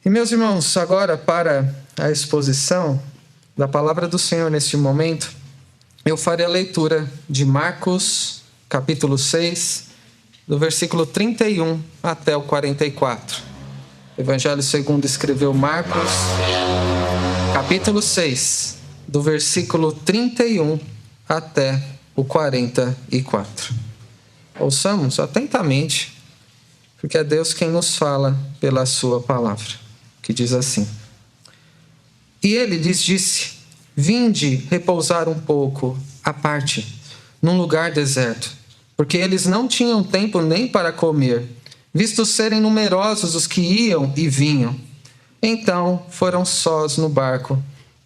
E meus irmãos, agora para a exposição da palavra do Senhor neste momento, eu farei a leitura de Marcos, capítulo 6, do versículo 31 até o 44. Evangelho segundo escreveu Marcos, capítulo 6, do versículo 31 até o 44. Ouçamos atentamente, porque é Deus quem nos fala pela sua palavra, que diz assim: E ele lhes disse: Vinde repousar um pouco à parte, num lugar deserto, porque eles não tinham tempo nem para comer, visto serem numerosos os que iam e vinham. Então foram sós no barco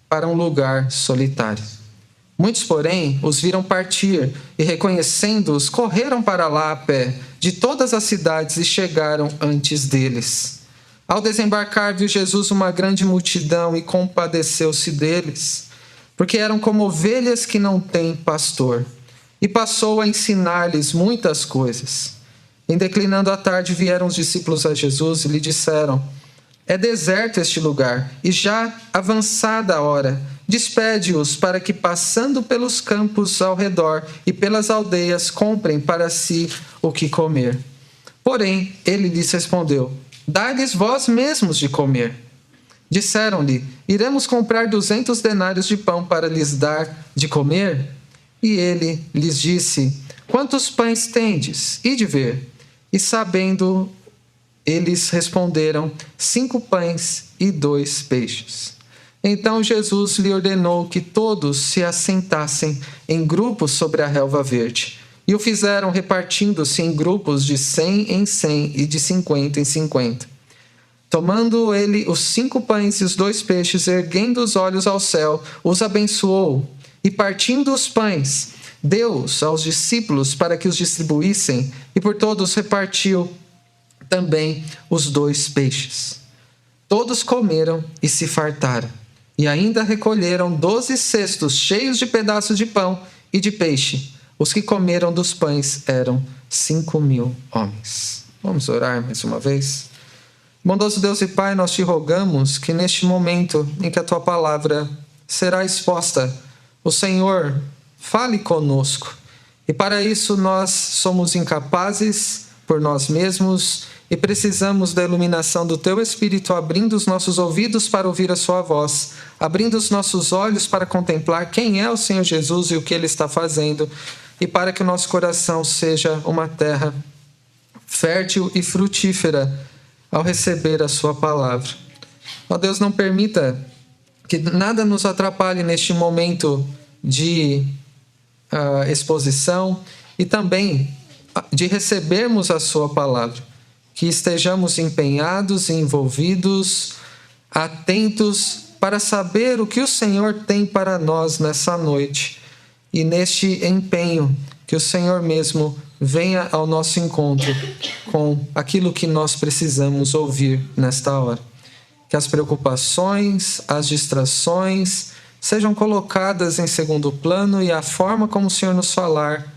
para um lugar solitário. Muitos, porém, os viram partir e, reconhecendo-os, correram para lá a pé de todas as cidades e chegaram antes deles. Ao desembarcar, viu Jesus uma grande multidão e compadeceu-se deles, porque eram como ovelhas que não têm pastor, e passou a ensinar-lhes muitas coisas. Em declinando a tarde, vieram os discípulos a Jesus e lhe disseram: É deserto este lugar, e já avançada a hora. Despede-os para que, passando pelos campos ao redor e pelas aldeias, comprem para si o que comer. Porém, ele lhes respondeu: Dai-lhes vós mesmos de comer. Disseram-lhe: Iremos comprar 200 denários de pão para lhes dar de comer? E ele lhes disse: Quantos pães tendes? Ide ver. E sabendo, eles responderam: 5 pães e 2 peixes. Então Jesus lhe ordenou que todos se assentassem em grupos sobre a relva verde. E o fizeram repartindo-se em grupos de 100 em 100 e de 50 em 50. Tomando ele os 5 pães e os 2 peixes, erguendo os olhos ao céu, os abençoou. E partindo os pães, deu-os aos discípulos para que os distribuíssem, e por todos repartiu também os 2 peixes. Todos comeram e se fartaram, e ainda recolheram 12 cestos cheios de pedaços de pão e de peixe. Os que comeram dos pães eram 5.000 homens. Vamos orar mais uma vez? Bondoso Deus e Pai, nós te rogamos que neste momento em que a tua palavra será exposta, o Senhor fale conosco. E para isso nós somos incapazes por nós mesmos e precisamos da iluminação do Teu Espírito, abrindo os nossos ouvidos para ouvir a Sua voz, abrindo os nossos olhos para contemplar quem é o Senhor Jesus e o que Ele está fazendo, e para que o nosso coração seja uma terra fértil e frutífera ao receber a Sua palavra. Ó Deus, não permita que nada nos atrapalhe neste momento de exposição e também de recebermos a Sua palavra. Que estejamos empenhados, envolvidos, atentos para saber o que o Senhor tem para nós nessa noite. E neste empenho, que o Senhor mesmo venha ao nosso encontro com aquilo que nós precisamos ouvir nesta hora. Que as preocupações, as distrações sejam colocadas em segundo plano e a forma como o Senhor nos falar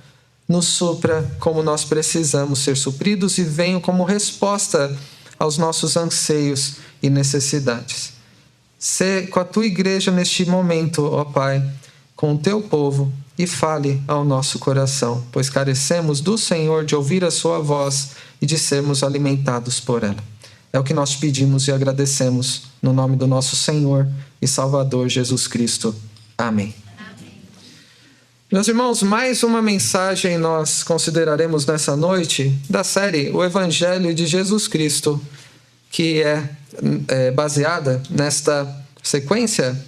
nos supra como nós precisamos ser supridos e venham como resposta aos nossos anseios e necessidades. Sê com a tua igreja neste momento, ó Pai, com o teu povo, e fale ao nosso coração, pois carecemos do Senhor de ouvir a sua voz e de sermos alimentados por ela. É o que nós pedimos e agradecemos no nome do nosso Senhor e Salvador Jesus Cristo. Amém. Meus irmãos, mais uma mensagem nós consideraremos nessa noite da série O Evangelho de Jesus Cristo, que é baseada nesta sequência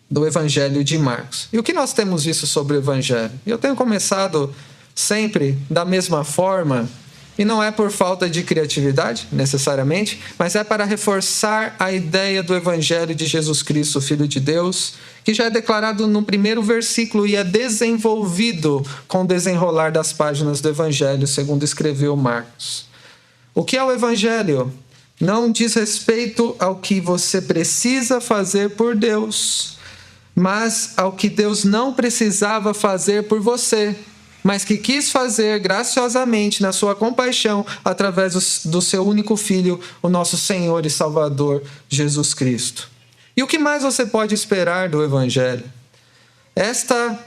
do Evangelho de Marcos. E o que nós temos visto sobre o Evangelho? Eu tenho começado sempre da mesma forma, e não é por falta de criatividade, necessariamente, mas é para reforçar a ideia do Evangelho de Jesus Cristo, Filho de Deus, que já é declarado no primeiro versículo e é desenvolvido com o desenrolar das páginas do Evangelho, segundo escreveu Marcos. O que é o Evangelho? Não diz respeito ao que você precisa fazer por Deus, mas ao que Deus não precisava fazer por você. mas que quis fazer graciosamente na sua compaixão através do seu único Filho, o nosso Senhor e Salvador, Jesus Cristo. E o que mais você pode esperar do Evangelho? Esta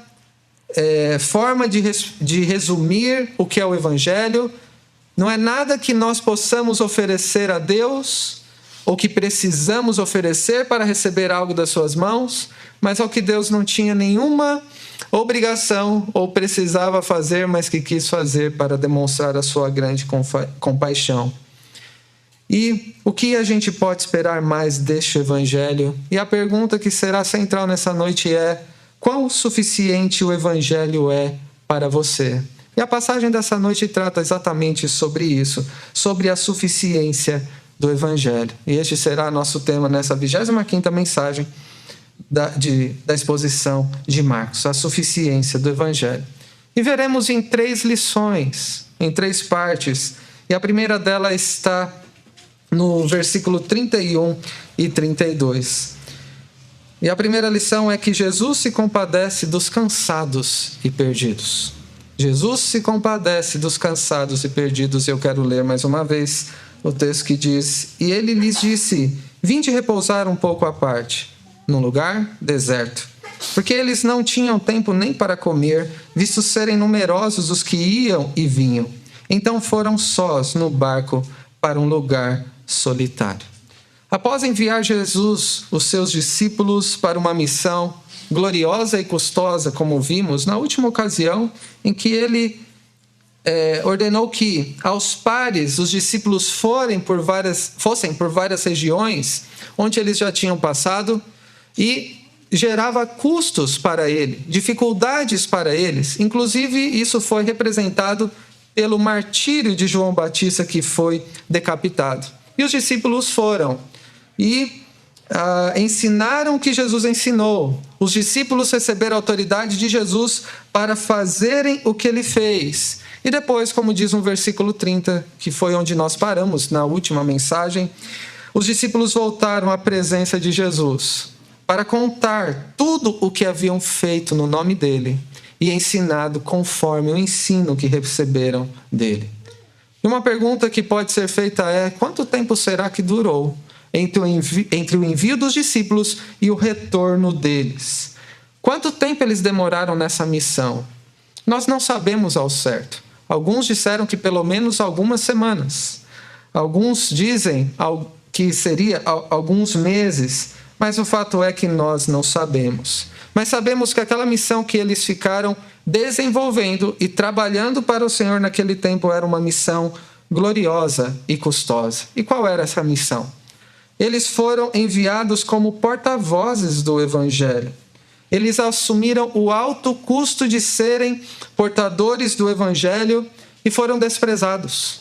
forma de resumir o que é o Evangelho não é nada que nós possamos oferecer a Deus ou que precisamos oferecer para receber algo das suas mãos, mas ao que Deus não tinha nenhuma obrigação ou precisava fazer, mas que quis fazer para demonstrar a sua grande compaixão. E o que a gente pode esperar mais deste Evangelho? E a pergunta que será central nessa noite é: quão suficiente o Evangelho é para você? E a passagem dessa noite trata exatamente sobre isso, sobre a suficiência do Evangelho. E este será nosso tema nessa 25ª mensagem da exposição de Marcos, a suficiência do Evangelho. E veremos em 3 lições, em 3 partes. E a primeira delas está no versículo 31 e 32. E a primeira lição é que Jesus se compadece dos cansados e perdidos. Jesus se compadece dos cansados e perdidos. Eu quero ler mais uma vez o texto que diz: E ele lhes disse: Vinde repousar um pouco à parte, num lugar deserto. Porque eles não tinham tempo nem para comer, visto serem numerosos os que iam e vinham. Então foram sós no barco para um lugar solitário. Após enviar Jesus, os seus discípulos, para uma missão gloriosa e custosa, como vimos na última ocasião em que ele ordenou que aos pares os discípulos fossem por várias regiões onde eles já tinham passado, e gerava custos para ele, dificuldades para eles. Inclusive, isso foi representado pelo martírio de João Batista, que foi decapitado. E os discípulos foram e ensinaram o que Jesus ensinou. Os discípulos receberam a autoridade de Jesus para fazerem o que ele fez. E depois, como diz no versículo 30, que foi onde nós paramos na última mensagem, os discípulos voltaram à presença de Jesus para contar tudo o que haviam feito no nome dele e ensinado conforme o ensino que receberam dele. E uma pergunta que pode ser feita é: quanto tempo será que durou entre o envio dos discípulos e o retorno deles? Quanto tempo eles demoraram nessa missão? Nós não sabemos ao certo. Alguns disseram que pelo menos algumas semanas. Alguns dizem que seria alguns meses, mas o fato é que nós não sabemos. Mas sabemos que aquela missão que eles ficaram desenvolvendo e trabalhando para o Senhor naquele tempo era uma missão gloriosa e custosa. E qual era essa missão? Eles foram enviados como porta-vozes do Evangelho. Eles assumiram o alto custo de serem portadores do Evangelho e foram desprezados.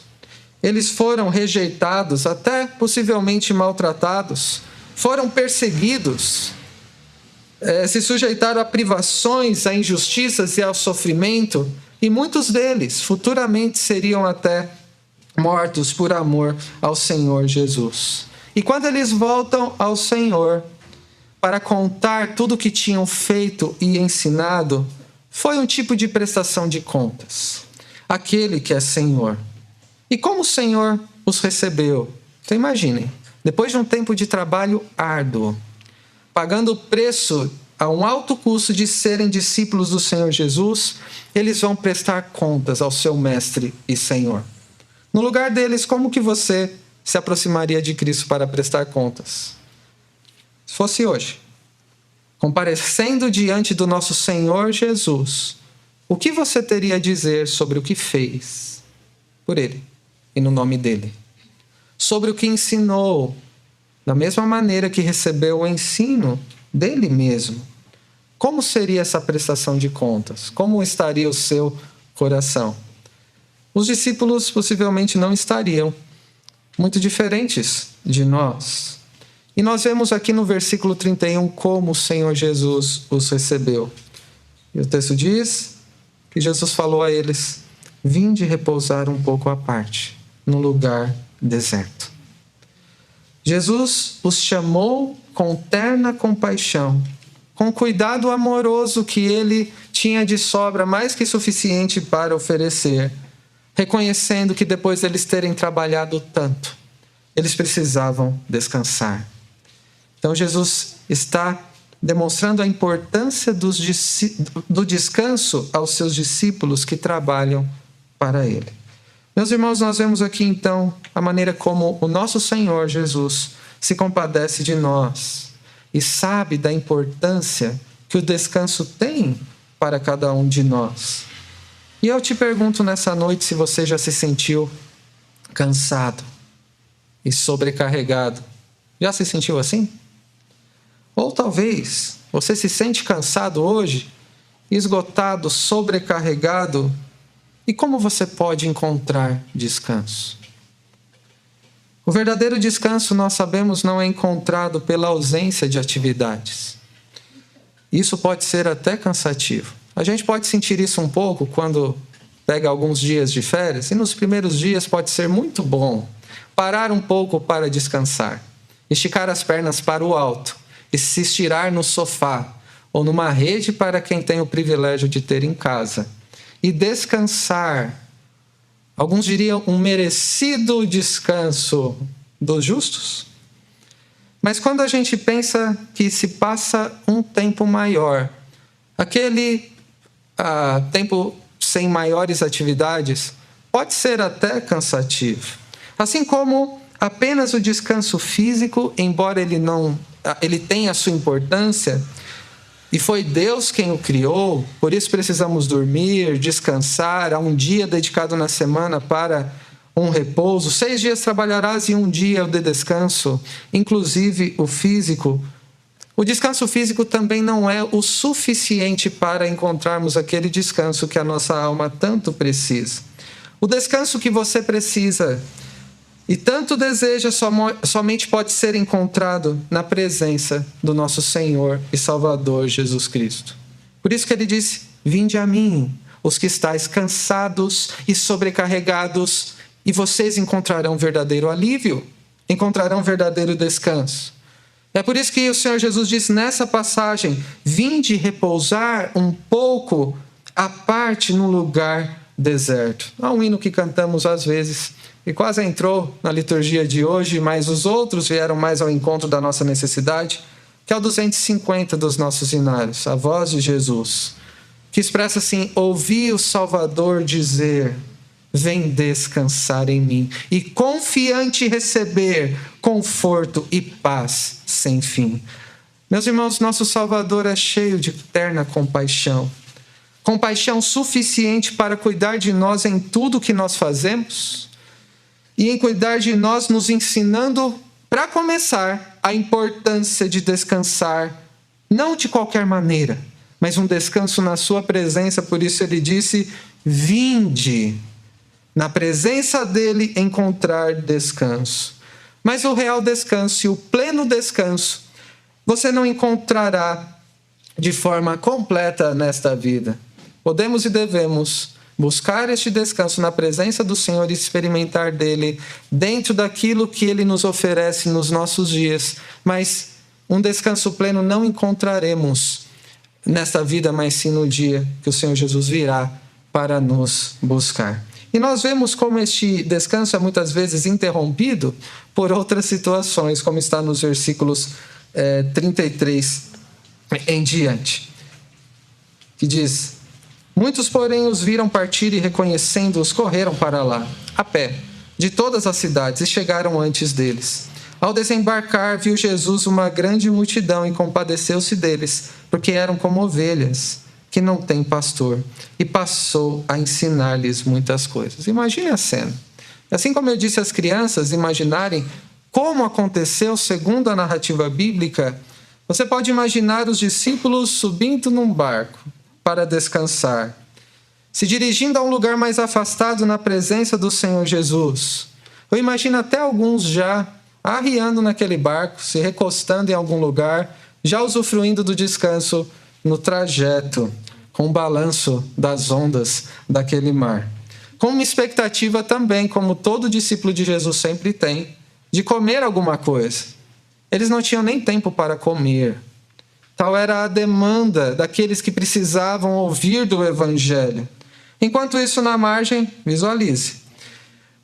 Eles foram rejeitados, até possivelmente maltratados, foram perseguidos, se sujeitaram a privações, a injustiças e ao sofrimento, e muitos deles futuramente seriam até mortos por amor ao Senhor Jesus. E quando eles voltam ao Senhor para contar tudo o que tinham feito e ensinado, foi um tipo de prestação de contas. Aquele que é Senhor. E como o Senhor os recebeu? Então imaginem, depois de um tempo de trabalho árduo, pagando o preço a um alto custo de serem discípulos do Senhor Jesus, eles vão prestar contas ao seu Mestre e Senhor. No lugar deles, como que você se aproximaria de Cristo para prestar contas? Se fosse hoje, comparecendo diante do nosso Senhor Jesus, o que você teria a dizer sobre o que fez por Ele e no nome dEle? Sobre o que ensinou, da mesma maneira que recebeu o ensino dele mesmo. Como seria essa prestação de contas? Como estaria o seu coração? Os discípulos possivelmente não estariam muito diferentes de nós. E nós vemos aqui no versículo 31 como o Senhor Jesus os recebeu. E o texto diz que Jesus falou a eles: vinde repousar um pouco à parte, num lugar deserto. Jesus os chamou com terna compaixão, com cuidado amoroso que ele tinha de sobra mais que suficiente para oferecer, reconhecendo que depois deles terem trabalhado tanto, eles precisavam descansar. Então Jesus está demonstrando a importância do descanso aos seus discípulos que trabalham para Ele. Meus irmãos, nós vemos aqui então a maneira como o nosso Senhor Jesus se compadece de nós e sabe da importância que o descanso tem para cada um de nós. E eu te pergunto nessa noite se você já se sentiu cansado e sobrecarregado. Já se sentiu assim? Ou talvez você se sente cansado hoje, esgotado, sobrecarregado. E como você pode encontrar descanso? O verdadeiro descanso, nós sabemos, não é encontrado pela ausência de atividades. Isso pode ser até cansativo. A gente pode sentir isso um pouco quando pega alguns dias de férias, e nos primeiros dias pode ser muito bom parar um pouco para descansar, esticar as pernas para o alto e se estirar no sofá ou numa rede para quem tem o privilégio de ter em casa e descansar. Alguns diriam um merecido descanso dos justos. Mas quando a gente pensa que se passa um tempo maior, aquele tempo sem maiores atividades, pode ser até cansativo. Assim como apenas o descanso físico, embora ele tenha a sua importância, e foi Deus quem o criou, por isso precisamos dormir, descansar, há um dia dedicado na semana para um repouso. 6 dias trabalharás e 1 dia o de descanso, inclusive o físico. O descanso físico também não é o suficiente para encontrarmos aquele descanso que a nossa alma tanto precisa. O descanso que você precisa e tanto deseja somente pode ser encontrado na presença do nosso Senhor e Salvador Jesus Cristo. Por isso que ele disse: vinde a mim, os que estáis cansados e sobrecarregados, e vocês encontrarão verdadeiro alívio, encontrarão verdadeiro descanso. É por isso que o Senhor Jesus disse nessa passagem: vinde repousar um pouco à parte no lugar deserto. Há um hino que cantamos às vezes, e quase entrou na liturgia de hoje, mas os outros vieram mais ao encontro da nossa necessidade, que é o 250 dos nossos hinários, a voz de Jesus, que expressa assim: ouvi o Salvador dizer, vem descansar em mim, e confiante receber conforto e paz sem fim. Meus irmãos, nosso Salvador é cheio de eterna compaixão, compaixão suficiente para cuidar de nós em tudo que nós fazemos, e em cuidar de nós, nos ensinando, para começar, a importância de descansar, não de qualquer maneira, mas um descanso na sua presença. Por isso ele disse: vinde, na presença dele encontrar descanso. Mas o real descanso e o pleno descanso, você não encontrará de forma completa nesta vida. Podemos e devemos buscar este descanso na presença do Senhor e experimentar dele dentro daquilo que ele nos oferece nos nossos dias. Mas um descanso pleno não encontraremos nesta vida, mas sim no dia que o Senhor Jesus virá para nos buscar. E nós vemos como este descanso é muitas vezes interrompido por outras situações, como está nos versículos 33 em diante, que diz: muitos, porém, os viram partir e, reconhecendo-os, correram para lá, a pé, de todas as cidades, e chegaram antes deles. Ao desembarcar, viu Jesus uma grande multidão e compadeceu-se deles, porque eram como ovelhas que não têm pastor, e passou a ensinar-lhes muitas coisas. Imagine a cena. Assim como eu disse às crianças imaginarem como aconteceu segundo a narrativa bíblica, você pode imaginar os discípulos subindo num barco para descansar, se dirigindo a um lugar mais afastado na presença do Senhor Jesus. Eu imagino até alguns já arriando naquele barco, se recostando em algum lugar, já usufruindo do descanso no trajeto, com o balanço das ondas daquele mar. Com uma expectativa também, como todo discípulo de Jesus sempre tem, de comer alguma coisa. Eles não tinham nem tempo para comer. Tal era a demanda daqueles que precisavam ouvir do Evangelho. Enquanto isso, na margem, visualize.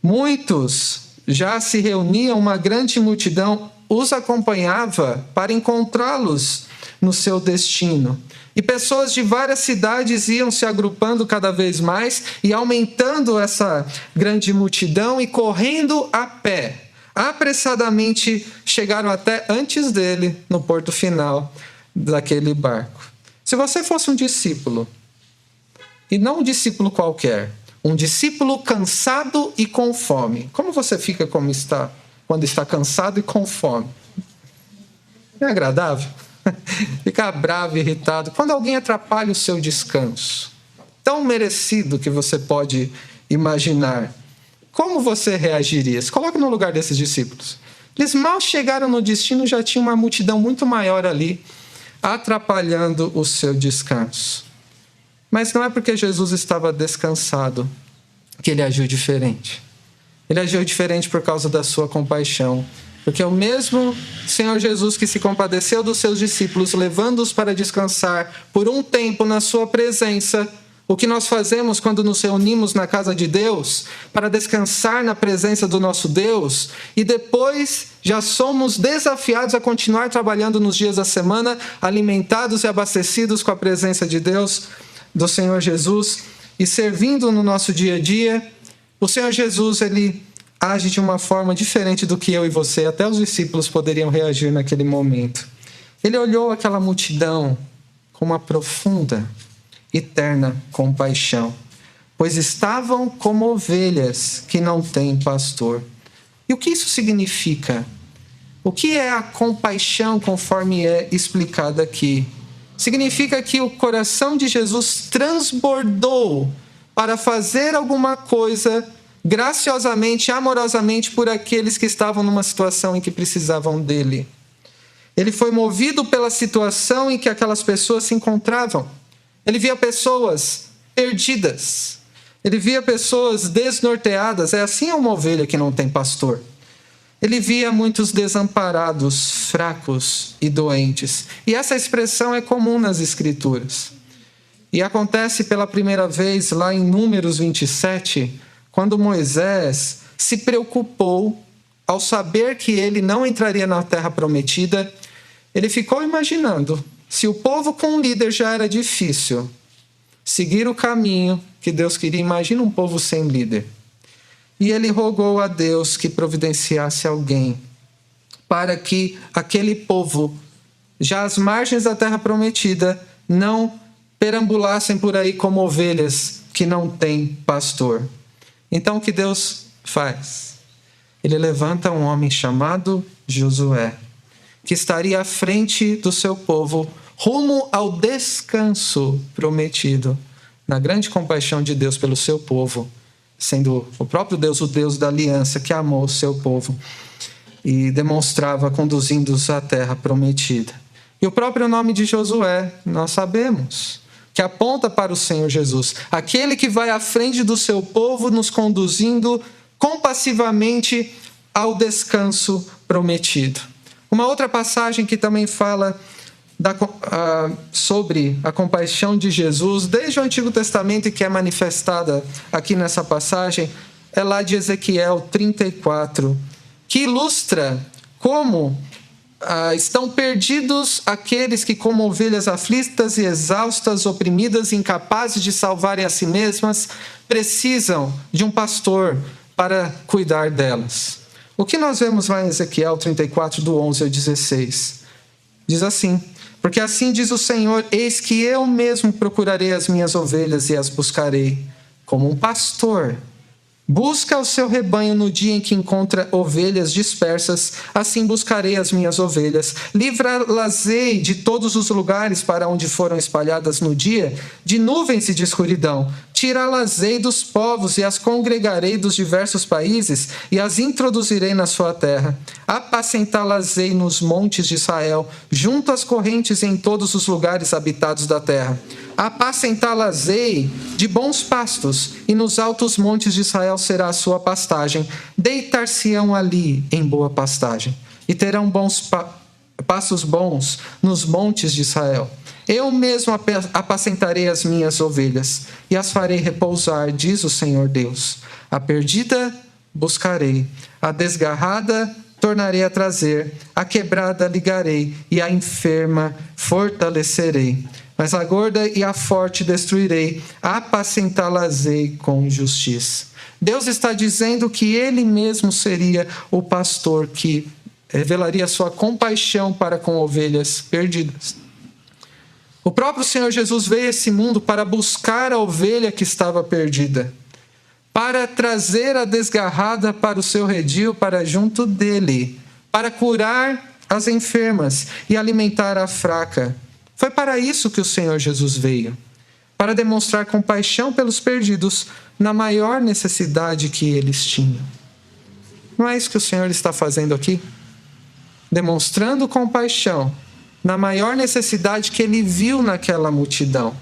Muitos já se reuniam, uma grande multidão os acompanhava para encontrá-los no seu destino. E pessoas de várias cidades iam se agrupando cada vez mais e aumentando essa grande multidão e correndo a pé. Apressadamente chegaram até antes dele no porto final daquele barco. Se você fosse um discípulo, e não um discípulo qualquer, um discípulo cansado e com fome, como você fica quando está cansado e com fome? Não é agradável? Ficar bravo, irritado. Quando alguém atrapalha o seu descanso, tão merecido que você pode imaginar, como você reagiria? Se coloque no lugar desses discípulos. Eles mal chegaram no destino, já tinha uma multidão muito maior ali, atrapalhando o seu descanso. Mas não é porque Jesus estava descansado que ele agiu diferente. Ele agiu diferente por causa da sua compaixão. Porque o mesmo Senhor Jesus que se compadeceu dos seus discípulos, levando-os para descansar por um tempo na sua presença, o que nós fazemos quando nos reunimos na casa de Deus, para descansar na presença do nosso Deus, e depois já somos desafiados a continuar trabalhando nos dias da semana, alimentados e abastecidos com a presença de Deus, do Senhor Jesus, e servindo no nosso dia a dia. O Senhor Jesus, ele age de uma forma diferente do que eu e você, até os discípulos poderiam reagir naquele momento. Ele olhou aquela multidão com uma profunda, eterna compaixão, pois estavam como ovelhas que não têm pastor. E o que isso significa? O que é a compaixão conforme é explicado aqui? Significa que o coração de Jesus transbordou para fazer alguma coisa graciosamente, amorosamente por aqueles que estavam numa situação em que precisavam dele. Ele foi movido pela situação em que aquelas pessoas se encontravam. Ele via pessoas perdidas. Ele via pessoas desnorteadas. É assim uma ovelha que não tem pastor. Ele via muitos desamparados, fracos e doentes. E essa expressão é comum nas Escrituras. E acontece pela primeira vez lá em Números 27, quando Moisés se preocupou ao saber que ele não entraria na terra prometida. Ele ficou imaginando, se o povo com um líder já era difícil, seguir o caminho que Deus queria, imagina um povo sem líder. E ele rogou a Deus que providenciasse alguém para que aquele povo, já às margens da terra prometida, não perambulassem por aí como ovelhas que não têm pastor. Então o que Deus faz? Ele levanta um homem chamado Josué, que estaria à frente do seu povo, rumo ao descanso prometido, na grande compaixão de Deus pelo seu povo, sendo o próprio Deus, o Deus da aliança, que amou o seu povo e demonstrava conduzindo-os à terra prometida. E o próprio nome de Josué, nós sabemos, que aponta para o Senhor Jesus, aquele que vai à frente do seu povo, nos conduzindo compassivamente ao descanso prometido. Uma outra passagem que também fala sobre a compaixão de Jesus, desde o Antigo Testamento, e que é manifestada aqui nessa passagem, é lá de Ezequiel 34, que ilustra como estão perdidos aqueles que, como ovelhas aflitas e exaustas, oprimidas, incapazes de salvarem a si mesmas, precisam de um pastor para cuidar delas. O que nós vemos lá em Ezequiel 34, do 11 ao 16? Diz assim: porque assim diz o Senhor, eis que eu mesmo procurarei as minhas ovelhas e as buscarei, como um pastor busca o seu rebanho no dia em que encontra ovelhas dispersas, assim buscarei as minhas ovelhas. Livrá-las-ei de todos os lugares para onde foram espalhadas no dia, de nuvens e de escuridão. Tirá-las-ei dos povos e as congregarei dos diversos países e as introduzirei na sua terra. Apacentá-las-ei nos montes de Israel, junto às correntes em todos os lugares habitados da terra. Apacentá-las-ei de bons pastos, e nos altos montes de Israel será a sua pastagem. Deitar-se-ão ali em boa pastagem, e terão bons pastos bons nos montes de Israel. Eu mesmo apacentarei as minhas ovelhas e as farei repousar, diz o Senhor Deus. A perdida buscarei, a desgarrada tornarei a trazer, a quebrada ligarei e a enferma fortalecerei. Mas a gorda e a forte destruirei, apacentá-las-ei com justiça. Deus está dizendo que Ele mesmo seria o pastor que revelaria sua compaixão para com ovelhas perdidas. O próprio Senhor Jesus veio a esse mundo para buscar a ovelha que estava perdida, para trazer a desgarrada para o seu redil, para junto dele, para curar as enfermas e alimentar a fraca. Foi para isso que o Senhor Jesus veio, para demonstrar compaixão pelos perdidos na maior necessidade que eles tinham. Não é isso que o Senhor está fazendo aqui? Demonstrando compaixão na maior necessidade que ele viu naquela multidão.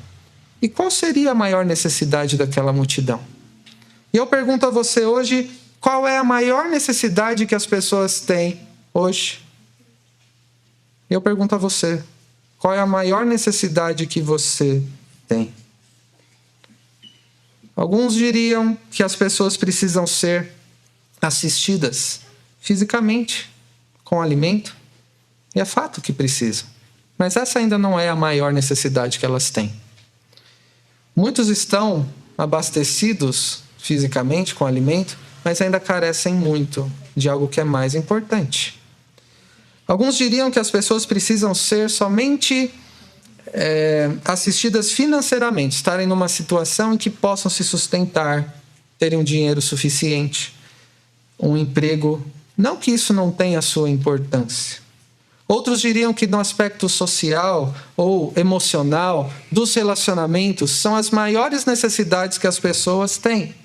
E qual seria a maior necessidade daquela multidão? E eu pergunto a você hoje, qual é a maior necessidade que as pessoas têm hoje? Eu pergunto a você, qual é a maior necessidade que você tem? Alguns diriam que as pessoas precisam ser assistidas fisicamente, com alimento. E é fato que precisam. Mas essa ainda não é a maior necessidade que elas têm. Muitos estão abastecidos fisicamente com alimento, mas ainda carecem muito de algo que é mais importante. Alguns diriam que as pessoas precisam ser somente assistidas financeiramente, estarem numa situação em que possam se sustentar, terem um dinheiro suficiente, um emprego. Não que isso não tenha sua importância. Outros diriam que no aspecto social ou emocional dos relacionamentos são as maiores necessidades que as pessoas têm.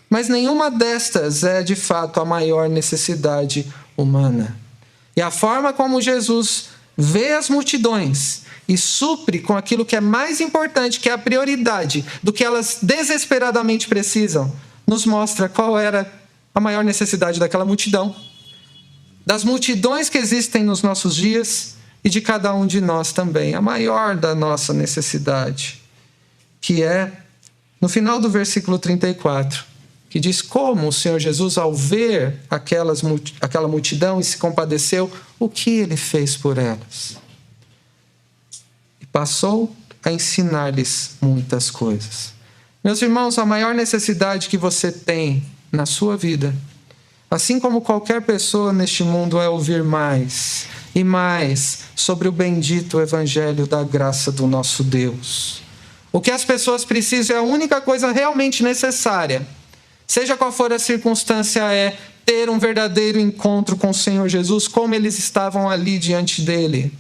Mas nenhuma destas é de fato a maior necessidade humana. E a forma como Jesus vê as multidões e supre com aquilo que é mais importante, que é a prioridade do que elas desesperadamente precisam, nos mostra qual era a maior necessidade daquela multidão, das multidões que existem nos nossos dias e de cada um de nós também. A maior da nossa necessidade, que é no final do versículo 34, que diz como o Senhor Jesus, ao ver aquela multidão e se compadeceu, o que ele fez por elas? E passou a ensinar-lhes muitas coisas. Meus irmãos, a maior necessidade que você tem na sua vida, assim como qualquer pessoa neste mundo, é ouvir mais e mais sobre o bendito evangelho da graça do nosso Deus. O que as pessoas precisam é a única coisa realmente necessária, seja qual for a circunstância, é ter um verdadeiro encontro com o Senhor Jesus, como eles estavam ali diante dele.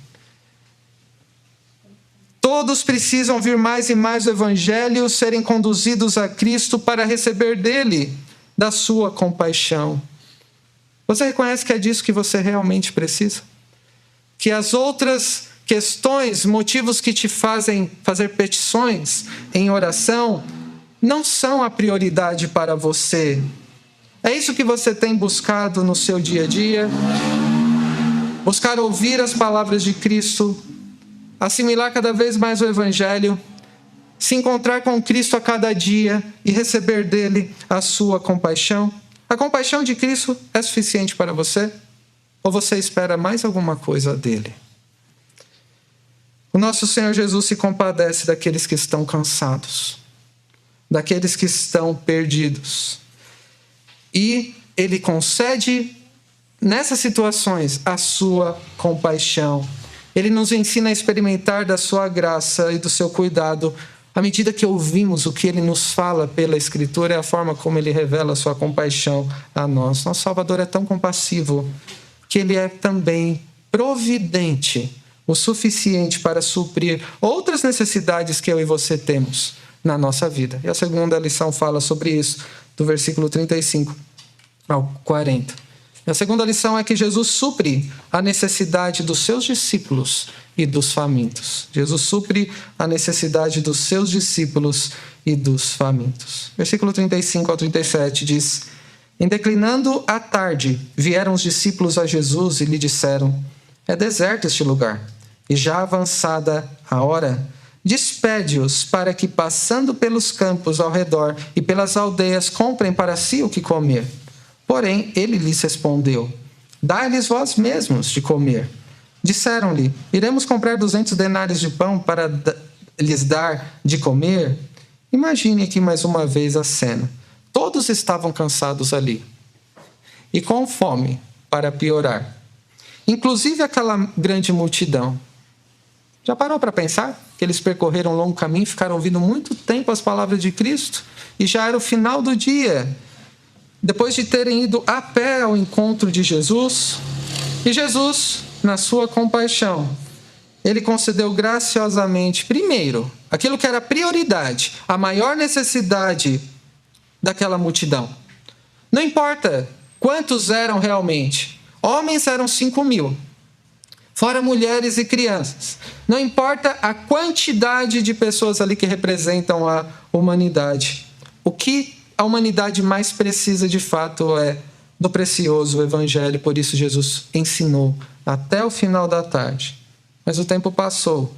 Todos precisam ouvir mais e mais o evangelho, serem conduzidos a Cristo para receber dele, da sua compaixão. Você reconhece que é disso que você realmente precisa? Que as outras questões, motivos que te fazem fazer petições em oração, não são a prioridade para você. É isso que você tem buscado no seu dia a dia? Buscar ouvir as palavras de Cristo, assimilar cada vez mais o Evangelho, se encontrar com Cristo a cada dia e receber dele a sua compaixão? A compaixão de Cristo é suficiente para você? Ou você espera mais alguma coisa dele? O nosso Senhor Jesus se compadece daqueles que estão cansados, daqueles que estão perdidos. E ele concede, nessas situações, a sua compaixão. Ele nos ensina a experimentar da sua graça e do seu cuidado. À medida que ouvimos o que ele nos fala pela Escritura, é a forma como ele revela a sua compaixão a nós. Nosso Salvador é tão compassivo que ele é também providente, o suficiente para suprir outras necessidades que eu e você temos na nossa vida. E a segunda lição fala sobre isso, do versículo 35 ao 40. E a segunda lição é que Jesus supre a necessidade dos seus discípulos e dos famintos. Jesus supre a necessidade dos seus discípulos e dos famintos. Versículo 35 ao 37 diz: Em declinando a tarde, vieram os discípulos a Jesus e lhe disseram: É deserto este lugar, e já avançada a hora, despede-os para que, passando pelos campos ao redor e pelas aldeias, comprem para si o que comer. Porém, ele lhes respondeu: dai-lhes vós mesmos de comer. Disseram-lhe: iremos comprar 200 denários de pão para lhes dar de comer? Imagine aqui mais uma vez a cena. Todos estavam cansados ali e com fome, para piorar. Inclusive aquela grande multidão. Já parou para pensar que eles percorreram um longo caminho, ficaram ouvindo muito tempo as palavras de Cristo e já era o final do dia, depois de terem ido a pé ao encontro de Jesus? E Jesus, na sua compaixão, ele concedeu graciosamente, primeiro, aquilo que era prioridade, a maior necessidade daquela multidão. Não importa quantos eram realmente. Homens eram 5.000, fora mulheres e crianças. Não importa a quantidade de pessoas ali que representam a humanidade. O que a humanidade mais precisa de fato é do precioso Evangelho. Por isso Jesus ensinou até o final da tarde. Mas o tempo passou.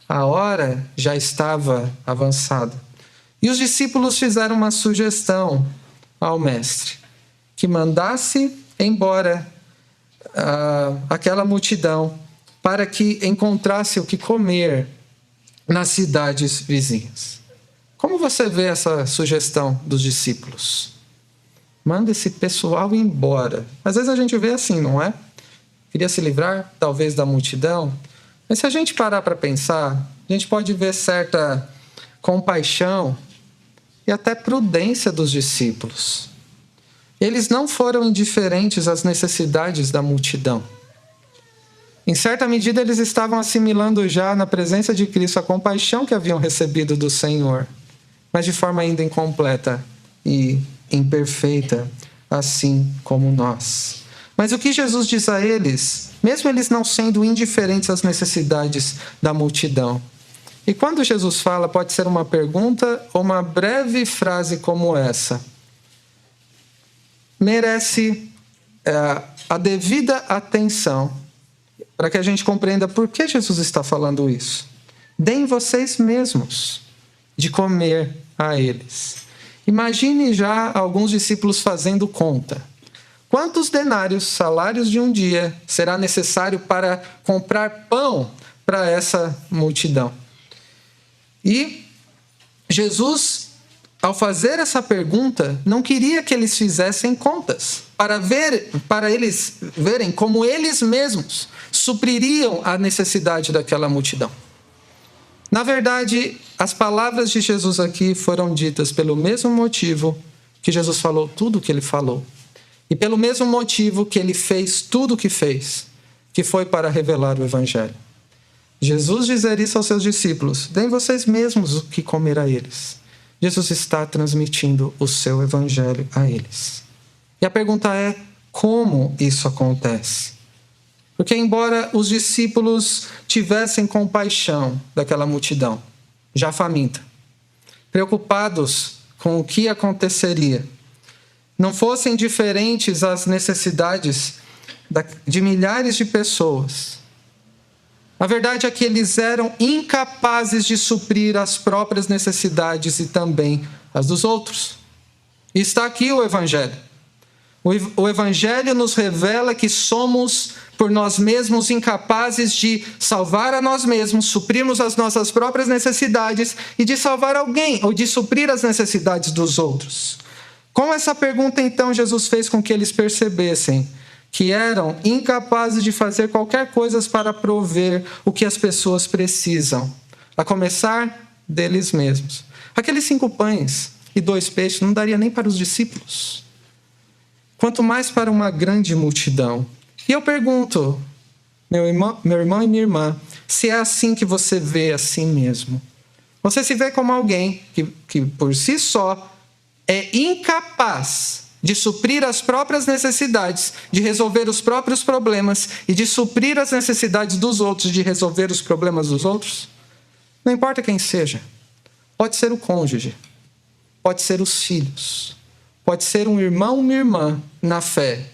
A hora já estava avançada. E os discípulos fizeram uma sugestão ao mestre, que mandasse embora aquela multidão para que encontrasse o que comer nas cidades vizinhas. Como você vê essa sugestão dos discípulos? Manda esse pessoal embora. Às vezes a gente vê assim, não é? Queria se livrar, talvez, da multidão. Mas se a gente parar para pensar, a gente pode ver certa compaixão e até prudência dos discípulos. Eles não foram indiferentes às necessidades da multidão. Em certa medida, eles estavam assimilando já na presença de Cristo a compaixão que haviam recebido do Senhor, mas de forma ainda incompleta e imperfeita, assim como nós. Mas o que Jesus diz a eles, mesmo eles não sendo indiferentes às necessidades da multidão? E quando Jesus fala, pode ser uma pergunta ou uma breve frase como essa. Merece a devida atenção para que a gente compreenda por que Jesus está falando isso. Deem vocês mesmos de comer a eles. Imagine já alguns discípulos fazendo conta. Quantos denários, salários de um dia, será necessário para comprar pão para essa multidão? E Jesus, ao fazer essa pergunta, não queria que eles fizessem contas, para eles verem como eles mesmos supririam a necessidade daquela multidão. Na verdade, as palavras de Jesus aqui foram ditas pelo mesmo motivo que Jesus falou tudo o que ele falou. E pelo mesmo motivo que ele fez tudo o que fez, que foi para revelar o Evangelho. Jesus dizer isso aos seus discípulos: deem vocês mesmos o que comer a eles. Jesus está transmitindo o seu Evangelho a eles. E a pergunta é: como isso acontece? Porque embora os discípulos tivessem compaixão daquela multidão, já faminta, preocupados com o que aconteceria, não fossem diferentes às necessidades de milhares de pessoas, a verdade é que eles eram incapazes de suprir as próprias necessidades e também as dos outros. E está aqui o Evangelho. O Evangelho nos revela que somos, por nós mesmos, incapazes de salvar a nós mesmos, suprirmos as nossas próprias necessidades e de salvar alguém, ou de suprir as necessidades dos outros. Com essa pergunta, então, Jesus fez com que eles percebessem que eram incapazes de fazer qualquer coisa para prover o que as pessoas precisam, a começar deles mesmos. Aqueles 5 pães e 2 peixes não daria nem para os discípulos, quanto mais para uma grande multidão. E eu pergunto, meu irmão e minha irmã, se é assim que você vê a si mesmo. Você se vê como alguém que por si só é incapaz de suprir as próprias necessidades, de resolver os próprios problemas e de suprir as necessidades dos outros, de resolver os problemas dos outros? Não importa quem seja. Pode ser o cônjuge, pode ser os filhos, pode ser um irmão ou uma irmã na fé,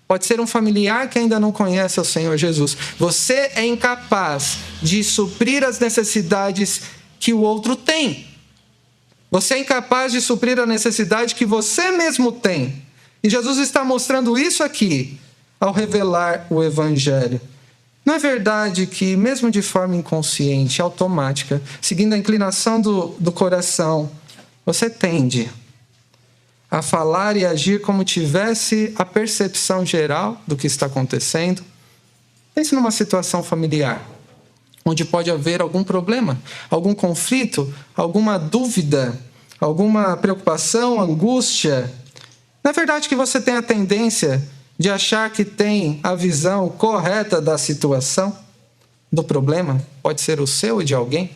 Pode ser um familiar que ainda não conhece o Senhor Jesus. Você é incapaz de suprir as necessidades que o outro tem. Você é incapaz de suprir a necessidade que você mesmo tem. E Jesus está mostrando isso aqui ao revelar o Evangelho. Não é verdade que, mesmo de forma inconsciente, automática, seguindo a inclinação do coração, você tende a falar e agir como tivesse a percepção geral do que está acontecendo? Pense numa situação familiar, onde pode haver algum problema, algum conflito, alguma dúvida, alguma preocupação, angústia. Não é verdade que você tem a tendência de achar que tem a visão correta da situação, do problema? Pode ser o seu e de alguém.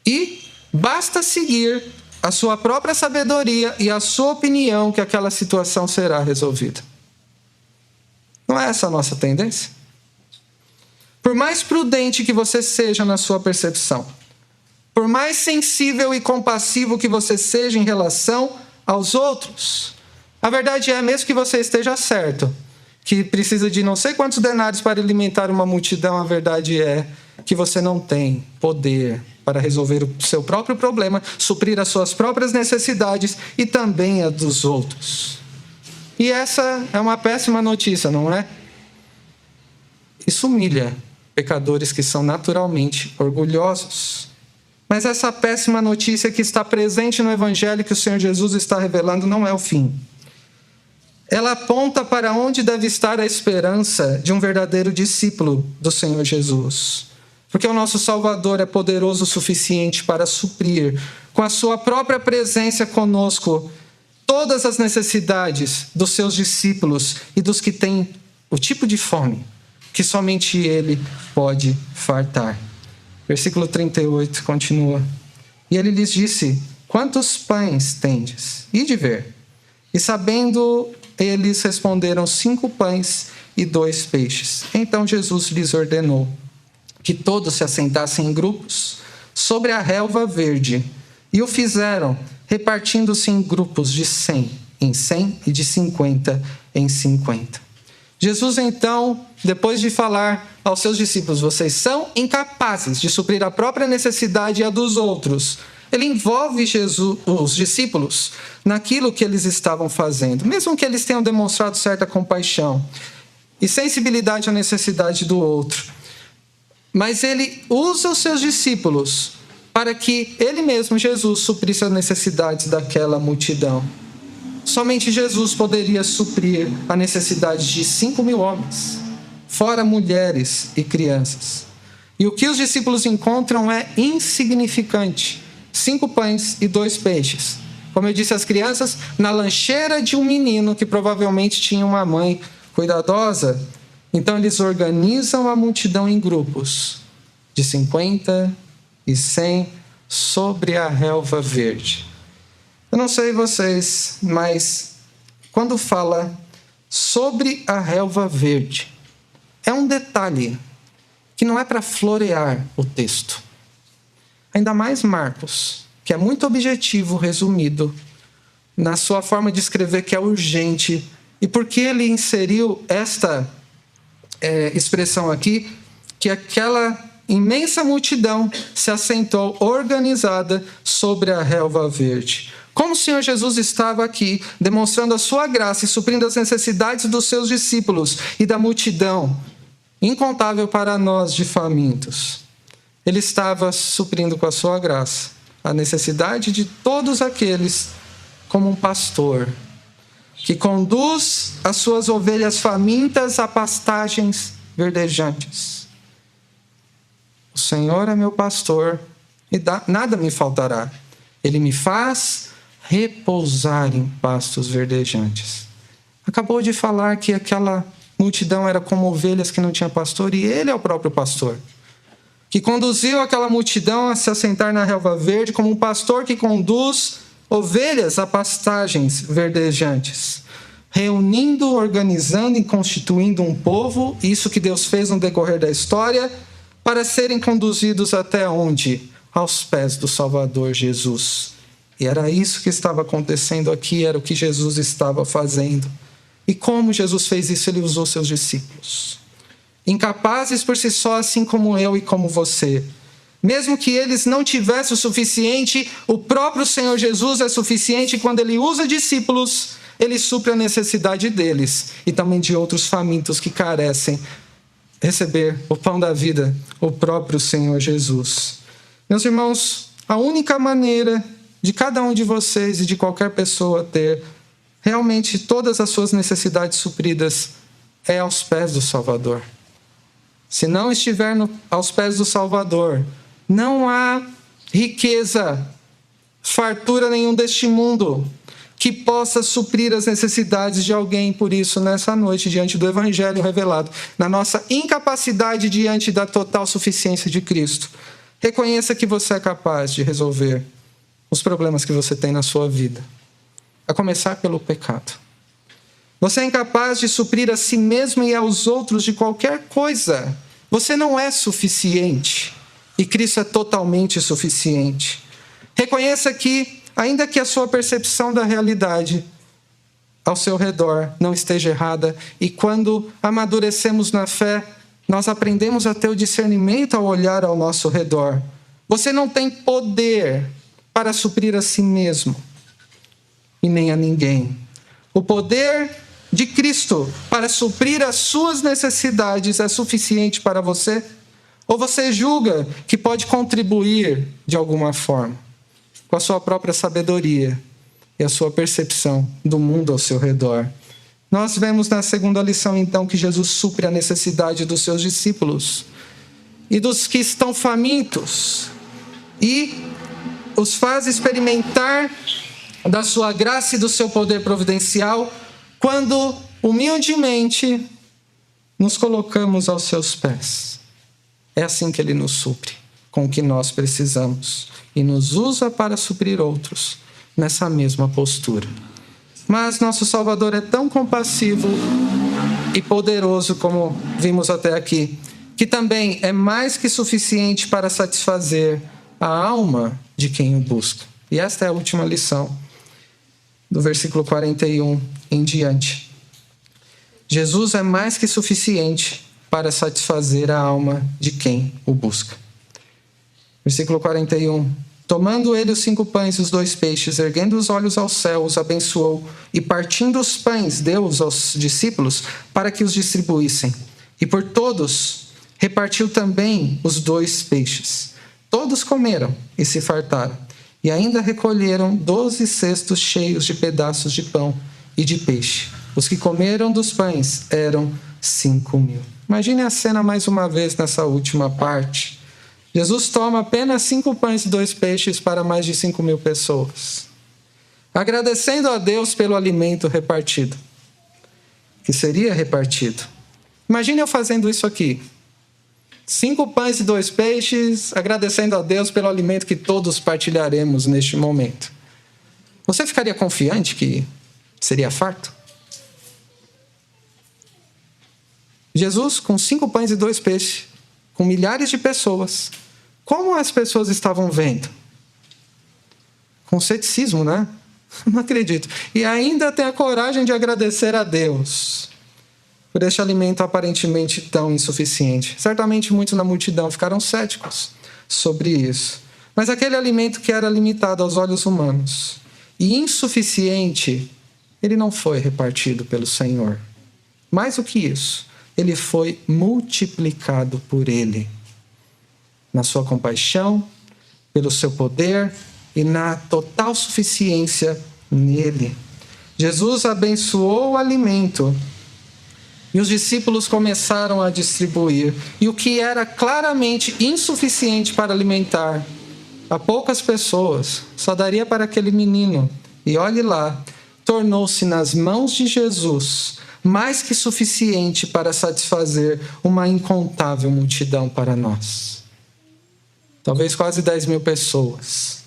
E basta seguir a sua própria sabedoria e a sua opinião que aquela situação será resolvida. Não é essa a nossa tendência? Por mais prudente que você seja na sua percepção, por mais sensível e compassivo que você seja em relação aos outros, a verdade é, mesmo que você esteja certo, que precisa de não sei quantos denários para alimentar uma multidão, a verdade é que você não tem poder para resolver o seu próprio problema, suprir as suas próprias necessidades e também a dos outros. E essa é uma péssima notícia, não é? Isso humilha pecadores que são naturalmente orgulhosos. Mas essa péssima notícia que está presente no Evangelho que o Senhor Jesus está revelando não é o fim. Ela aponta para onde deve estar a esperança de um verdadeiro discípulo do Senhor Jesus. Porque o nosso Salvador é poderoso o suficiente para suprir, com a sua própria presença conosco, todas as necessidades dos seus discípulos e dos que têm o tipo de fome que somente Ele pode fartar. Versículo 38 continua. E ele lhes disse: quantos pães tendes? Ide ver. E sabendo, eles responderam: 5 pães e 2 peixes. Então Jesus lhes ordenou que todos se assentassem em grupos sobre a relva verde. E o fizeram, repartindo-se em grupos de 100 em 100 e de 50 em 50. Jesus, então, depois de falar aos seus discípulos: vocês são incapazes de suprir a própria necessidade e a dos outros, ele envolve os discípulos naquilo que eles estavam fazendo, mesmo que eles tenham demonstrado certa compaixão e sensibilidade à necessidade do outro. Mas ele usa os seus discípulos para que ele mesmo, Jesus, suprisse as necessidades daquela multidão. Somente Jesus poderia suprir a necessidade de 5.000 homens, fora mulheres e crianças. E o que os discípulos encontram é insignificante: 5 pães e 2 peixes. Como eu disse às crianças, na lancheira de um menino que provavelmente tinha uma mãe cuidadosa. Então eles organizam a multidão em grupos de 50 e 100 sobre a relva verde. Eu não sei vocês, mas quando fala sobre a relva verde, é um detalhe que não é para florear o texto. Ainda mais Marcos, que é muito objetivo, resumido, na sua forma de escrever, que é urgente. E por que ele inseriu esta expressão aqui, que aquela imensa multidão se assentou organizada sobre a relva verde. Como o Senhor Jesus estava aqui, demonstrando a sua graça e suprindo as necessidades dos seus discípulos e da multidão, incontável para nós de famintos. Ele estava suprindo com a sua graça a necessidade de todos aqueles, como um pastor que conduz as suas ovelhas famintas a pastagens verdejantes. O Senhor é meu pastor e nada me faltará. Ele me faz repousar em pastos verdejantes. Acabou de falar que aquela multidão era como ovelhas que não tinham pastor, e ele é o próprio pastor, que conduziu aquela multidão a se assentar na relva verde como um pastor que conduz ovelhas a pastagens verdejantes, reunindo, organizando e constituindo um povo, isso que Deus fez no decorrer da história, para serem conduzidos até onde? Aos pés do Salvador Jesus. E era isso que estava acontecendo aqui, era o que Jesus estava fazendo. E como Jesus fez isso? Ele usou seus discípulos. Incapazes por si só, assim como eu e como você. Mesmo que eles não tivessem o suficiente, o próprio Senhor Jesus é suficiente. E quando ele usa discípulos, ele supre a necessidade deles e também de outros famintos que carecem receber o pão da vida, o próprio Senhor Jesus. Meus irmãos, a única maneira de cada um de vocês e de qualquer pessoa ter realmente todas as suas necessidades supridas é aos pés do Salvador. Se não estiver aos pés do Salvador, não há riqueza, fartura nenhum deste mundo que possa suprir as necessidades de alguém. Por isso, nessa noite, diante do Evangelho revelado, na nossa incapacidade diante da total suficiência de Cristo, reconheça que você é capaz de resolver os problemas que você tem na sua vida, a começar pelo pecado. Você é incapaz de suprir a si mesmo e aos outros de qualquer coisa. Você não é suficiente. E Cristo é totalmente suficiente. Reconheça que, ainda que a sua percepção da realidade ao seu redor não esteja errada, e quando amadurecemos na fé, nós aprendemos a ter o discernimento ao olhar ao nosso redor. Você não tem poder para suprir a si mesmo e nem a ninguém. O poder de Cristo para suprir as suas necessidades é suficiente para você? Ou você julga que pode contribuir de alguma forma com a sua própria sabedoria e a sua percepção do mundo ao seu redor? Nós vemos na segunda lição, então, que Jesus supre a necessidade dos seus discípulos e dos que estão famintos e os faz experimentar da sua graça e do seu poder providencial quando humildemente nos colocamos aos seus pés. É assim que ele nos supre, com o que nós precisamos, e nos usa para suprir outros nessa mesma postura. Mas nosso Salvador é tão compassivo e poderoso, como vimos até aqui, que também é mais que suficiente para satisfazer a alma de quem o busca. E esta é a última lição, do versículo 41 em diante. Jesus é mais que suficiente para satisfazer a alma de quem o busca. Versículo 41. Tomando ele os 5 pães e os 2 peixes, erguendo os olhos ao céu, os abençoou, e partindo os pães, deu-os aos discípulos para que os distribuíssem. E por todos repartiu também os 2 peixes. Todos comeram e se fartaram, e ainda recolheram 12 cestos cheios de pedaços de pão e de peixe. Os que comeram dos pães eram 5.000. Imagine a cena mais uma vez nessa última parte. Jesus toma apenas 5 pães e 2 peixes para mais de 5.000 pessoas, agradecendo a Deus pelo alimento repartido, que seria repartido. Imagine eu fazendo isso aqui. 5 pães e 2 peixes, agradecendo a Deus pelo alimento que todos partilharemos neste momento. Você ficaria confiante que seria farto? Jesus, com 5 pães e 2 peixes, com milhares de pessoas, como as pessoas estavam vendo? Com ceticismo, né? Não acredito. E ainda tem a coragem de agradecer a Deus por este alimento aparentemente tão insuficiente. Certamente muitos na multidão ficaram céticos sobre isso. Mas aquele alimento que era limitado aos olhos humanos e insuficiente, ele não foi repartido pelo Senhor. Mais do que isso, ele foi multiplicado por ele, na sua compaixão, pelo seu poder e na total suficiência nele. Jesus abençoou o alimento e os discípulos começaram a distribuir. E o que era claramente insuficiente para alimentar a poucas pessoas, só daria para aquele menino. E olhe lá, tornou-se nas mãos de Jesus mais que suficiente para satisfazer uma incontável multidão para nós. Talvez quase 10.000 pessoas.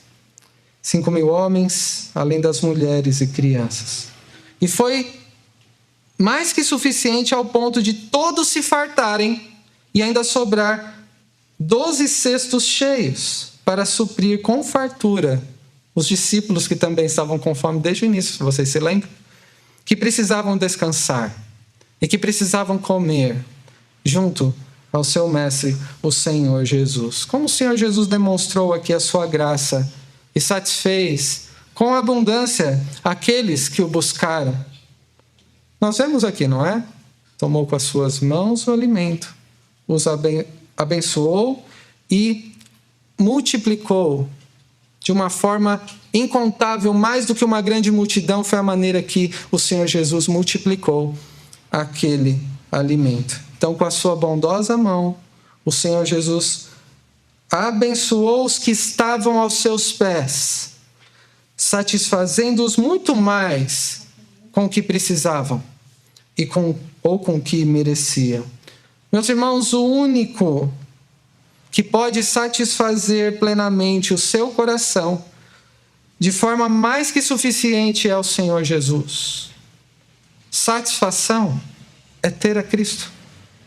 5.000 homens, além das mulheres e crianças. E foi mais que suficiente ao ponto de todos se fartarem e ainda sobrar 12 cestos cheios para suprir com fartura os discípulos que também estavam com fome desde o início, vocês se lembram? que precisavam descansar e que precisavam comer junto ao seu mestre, o Senhor Jesus. Como o Senhor Jesus demonstrou aqui a sua graça e satisfez com abundância aqueles que o buscaram. Nós vemos aqui, não é? Tomou com as suas mãos o alimento, os abençoou e multiplicou de uma forma incontável, mais do que uma grande multidão. Foi a maneira que o Senhor Jesus multiplicou aquele alimento. Então, com a sua bondosa mão, o Senhor Jesus abençoou os que estavam aos seus pés, satisfazendo-os muito mais com o que precisavam ou com o que mereciam. Meus irmãos, o único que pode satisfazer plenamente o seu coração de forma mais que suficiente é o Senhor Jesus. Satisfação é ter a Cristo.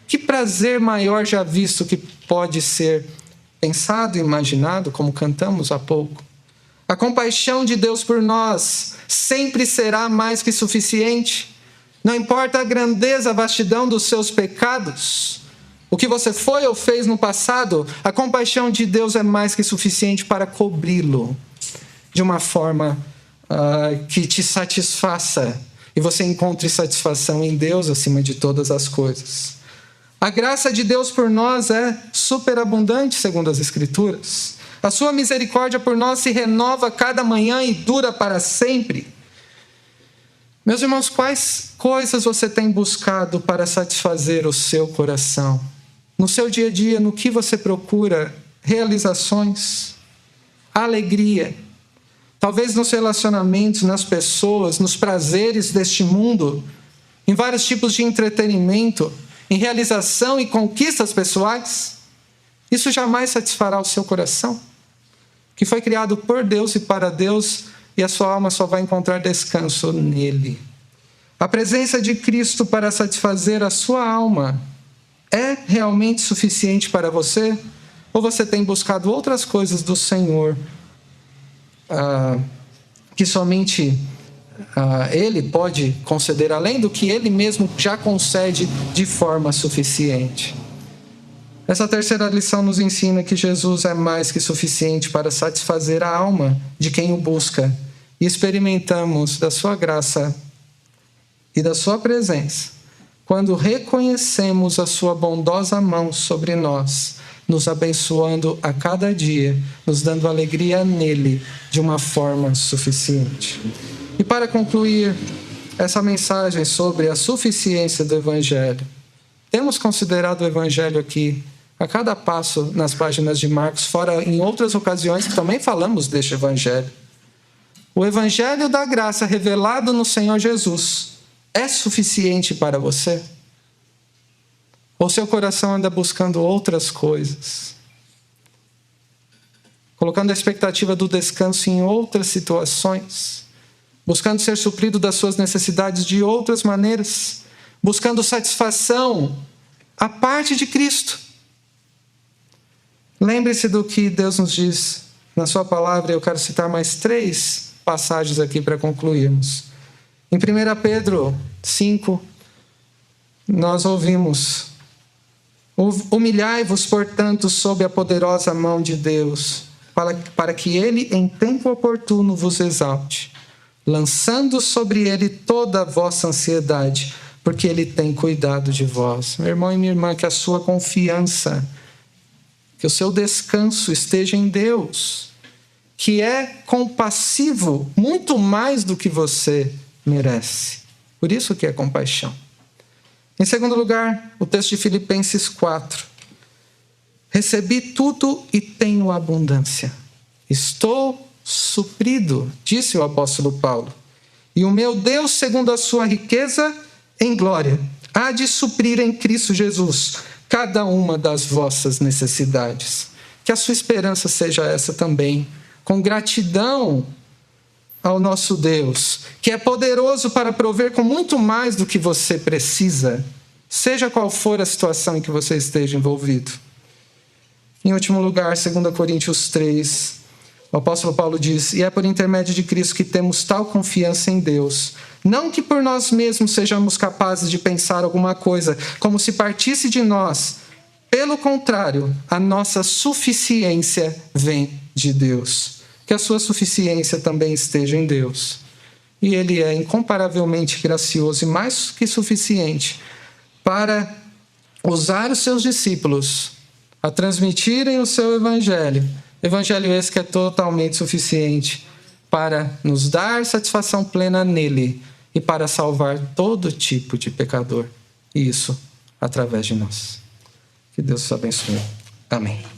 Que prazer maior já visto que pode ser pensado e imaginado, como cantamos há pouco. A compaixão de Deus por nós sempre será mais que suficiente. Não importa a grandeza, a vastidão dos seus pecados, o que você foi ou fez no passado, a compaixão de Deus é mais que suficiente para cobri-lo de uma forma que te satisfaça e você encontre satisfação em Deus acima de todas as coisas. A graça de Deus por nós é superabundante, segundo as Escrituras. A sua misericórdia por nós se renova cada manhã e dura para sempre. Meus irmãos, quais coisas você tem buscado para satisfazer o seu coração? No seu dia a dia, no que você procura? Realizações, alegria. Talvez nos relacionamentos, nas pessoas, nos prazeres deste mundo, em vários tipos de entretenimento, em realização e conquistas pessoais. Isso jamais satisfará o seu coração, que foi criado por Deus e para Deus, e a sua alma só vai encontrar descanso nele. A presença de Cristo para satisfazer a sua alma é realmente suficiente para você? Ou você tem buscado outras coisas do Senhor que somente Ele pode conceder, além do que Ele mesmo já concede de forma suficiente? Essa terceira lição nos ensina que Jesus é mais que suficiente para satisfazer a alma de quem o busca. E experimentamos da sua graça e da sua presença quando reconhecemos a sua bondosa mão sobre nós, nos abençoando a cada dia, nos dando alegria nele de uma forma suficiente. E para concluir essa mensagem sobre a suficiência do Evangelho, temos considerado o Evangelho aqui a cada passo nas páginas de Marcos, fora em outras ocasiões que também falamos deste Evangelho. O Evangelho da graça revelado no Senhor Jesus é suficiente para você? Ou seu coração anda buscando outras coisas? Colocando a expectativa do descanso em outras situações? Buscando ser suprido das suas necessidades de outras maneiras? Buscando satisfação à parte de Cristo? Lembre-se do que Deus nos diz na sua palavra. Eu quero citar mais 3 passagens aqui para concluirmos. Em 1 Pedro 5, nós ouvimos: humilhai-vos, portanto, sob a poderosa mão de Deus, para que ele, em tempo oportuno, vos exalte, lançando sobre ele toda a vossa ansiedade, porque ele tem cuidado de vós. Meu irmão e minha irmã, que a sua confiança, que o seu descanso esteja em Deus, que é compassivo muito mais do que você merece. Por isso que é compaixão. Em segundo lugar, o texto de Filipenses 4. Recebi tudo e tenho abundância. Estou suprido, disse o apóstolo Paulo. E o meu Deus, segundo a sua riqueza em glória, há de suprir em Cristo Jesus cada uma das vossas necessidades. Que a sua esperança seja essa também, com gratidão ao nosso Deus, que é poderoso para prover com muito mais do que você precisa, seja qual for a situação em que você esteja envolvido. Em último lugar, 2 Coríntios 3, o apóstolo Paulo diz: e é por intermédio de Cristo que temos tal confiança em Deus, Não que por nós mesmos sejamos capazes de pensar alguma coisa, como se partisse de nós. Pelo contrário, a nossa suficiência vem de Deus. Que a sua suficiência também esteja em Deus. E Ele é incomparavelmente gracioso e mais que suficiente para usar os seus discípulos a transmitirem o seu evangelho. Evangelho esse que é totalmente suficiente para nos dar satisfação plena nele e para salvar todo tipo de pecador. E isso através de nós. Que Deus os abençoe. Amém.